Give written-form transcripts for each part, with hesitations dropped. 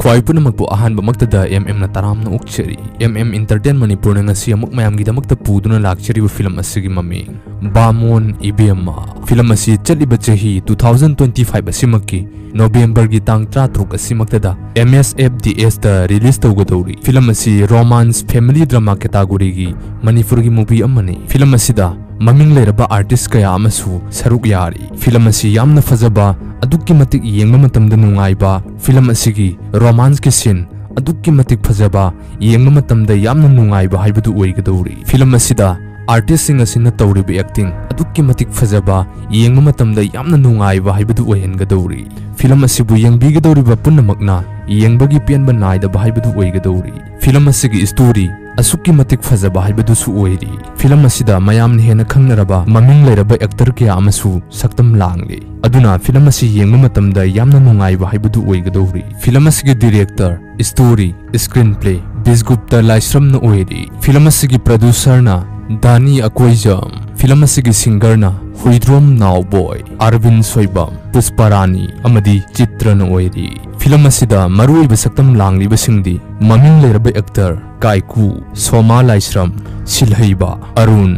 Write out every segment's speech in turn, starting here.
ख्वाई पुनमक अहानब मक्तदा MM ना तरामना उक्चरी MM Entertainment Manipur na ngasi amuk mayam gidamakta puduna lakchariba film asigi maming Bamon Ibema film asi chaliba chahi 2025 asimaki November gi tang 33 asimaktada MSFDS da release tawgadori film asi romance family drama category gi Manipur gi movie amani film asida maming leiraba artist kaya amasu saruk yari film asi yamna fazaba adukki matik yengma matamda nungaiba film asigi romance ki scene adukki matik fazaba yengma matamda yamna nungaiba haibadu oigadori film asida artist sing asina tawriba acting adukki matik fazaba yengma matamda yamna nungaiba haibadu oihengadori film asibu yengbigadoriba punnamakna yengbagi pianba naidaba haibadu oigadori film asigi story asukki matik fazaba haibadu su oiri film asida mayamna hena khangnaraba maming leiraba actor kya amasu saktam langli aduna film asi yengma matamda yamna nungaiba haibadu oigadori film asigi director story screenplay Bisgupta Laisram na oiri film asigi producer na Dani Akoijam film asigi singer na Huidrom Now Boy Arvind Soibam Pusparani amadi Chitra na oiri film asida maruiba saktam langli basingdi maming leiraba actor Kaiku Soma Laisram Silhaiba Arun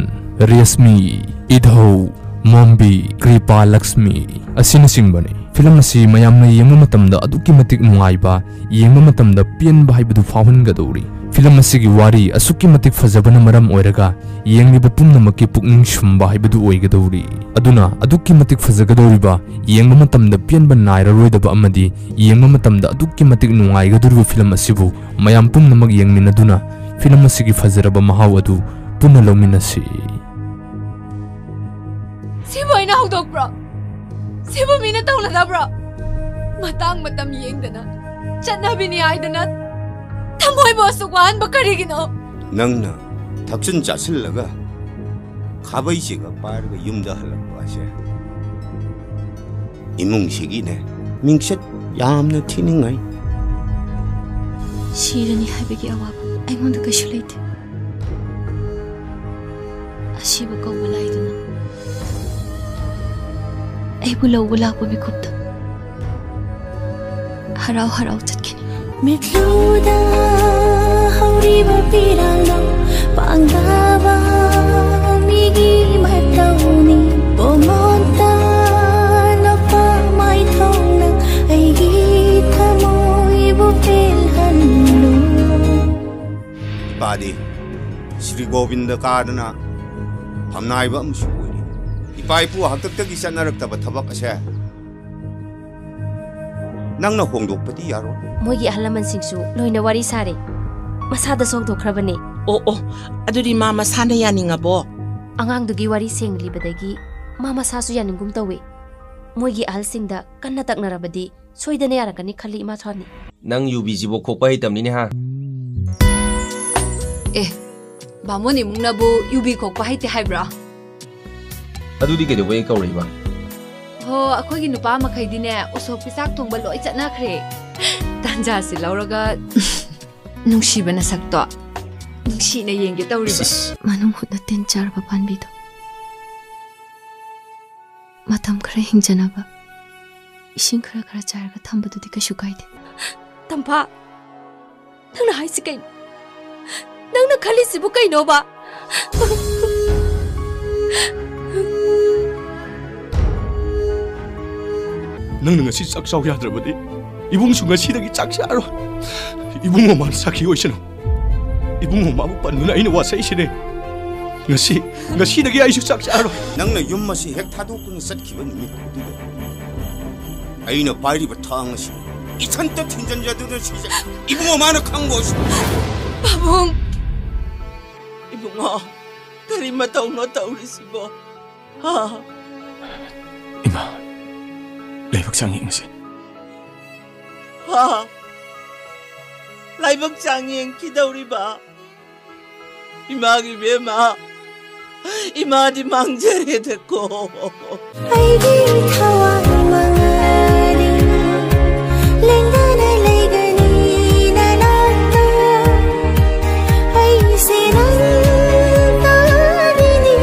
Resmi Idhau Mombi Kripa Lakshmi asina singbani film asi mayamna yengma matamda adukki matik nungaiba yengma matamda pianba haibadu fawhangadori film asigi wari asukki matik fazabana maram oiraga yengliba pumnamakki pukning shumba haibadu oigadori aduna adukki matik fazagadoriba yengma matamda pianba nairaroidaba amadi yengma matamda adukki matik nungaigadoriba film asibu mayam pumnamak yengminaduna film asigi fazaraba mahaw adu punna lawminasi Siboyna hawdokbro Sibo mina tawladabro matang matam yengdana chatnabini haidana thamoibo sugwan bakarigino nangna thapsin chachillaga khabaisiga parga yumda halakwa ase imungsigine mingset yamna thiningai shirani haibigi awab aimonda kaishu leite asiba kawbalaiduna Aibulo wala ko mikupta haraw haraw chatkini Mitluda hauriba piralo pangaba migi matawni bomonta lapa mai thongna aigi thamoi bu pilhanlu Badi Sri Govinda Kadana Hamnaiba amsu Ipaipu haktaktagi sanaraktaba thabak ase nangna hongdokpati yaro moigi ahlaman singsu loina wari sare masada sogdokhrabane o aduri mama sana yaningabo angangdugi wari senglibadagi mama sasu yaningum tawe moigi ahalsingda kanna taknarabadi soidane yarakani khali ima thani nang yubi jibo khokpa hitamni ne ha bamoni mungnabu yubi khokpa haite haibra adudi ke de way kawriba ho akhoi nupa makhaidine usop pisak thongba loi chatnakhre tanja si lauraga nungshibana sakto nungshina yenge tawriba manung hutna ten char ba panbi do matam khare hingjanaba ising khara khara charga thambadu di kashu kaide tampa nangna haisi kai nangna khali sibu kai no ba nang ngasi chak chaw yadrabadi ibung su ngasi dagi chak charo ibung man sakhi oisino ibung ma bu panuna ina wasai sine ngasi dagi aisu chak charo nangna yummasi hek thadokun satkiba numit duda aina pairi ba thangasi ichanta thinjanjaduna sije ibung mana khangbosi babung ibungo kari mataw no tawrisibo ha ima Laibak Changyeng si. Ha! Laibak Changyeng kidawriba. Imagi bema. Imadi mangjere deko. Aigi thawai mangari lengana legani nalata ai sinanta dini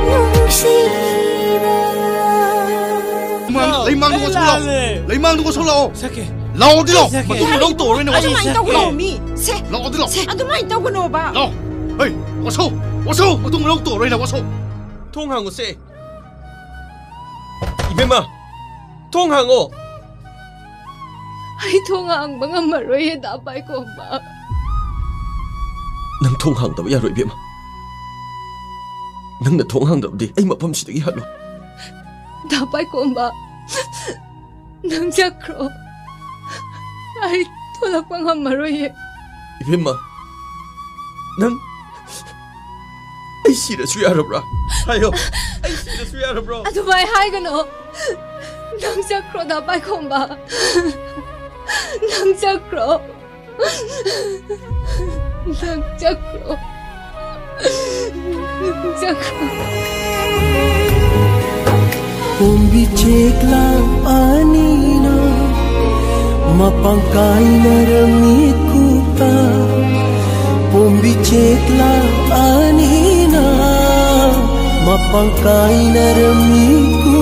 nungsiba Laimang ko solo. Sake. Lau đi lau, mà tôi đâu tổ lên nào. Adumai tau ko mi. Se. Lau đi lau. Adumai tau ko no ba. Lau. Hey, waso, mà tôi đâu tổ lên nào waso. 통항 세. 이뱀아, 통항어. Ay thongang mga maroy dapat ko ba? 능 통항답 야로 이뱀아. 능나 통항답디 아이 마밤시더기 할로. Dapat ko ba? Nang jakro. Ay tulak mga maroy. 이뱀아, 능 아이 싫어서 야로브라. 하요, 아이 싫어서 야로브라. Adumay hay gano. Nang jakro dapat ko ba? Nang jakro. Nang jakro. Nang jakro. Umbicek lang anina mapangkay na ramit ko pa. Umbicek lang anina mapangkay na ramit ko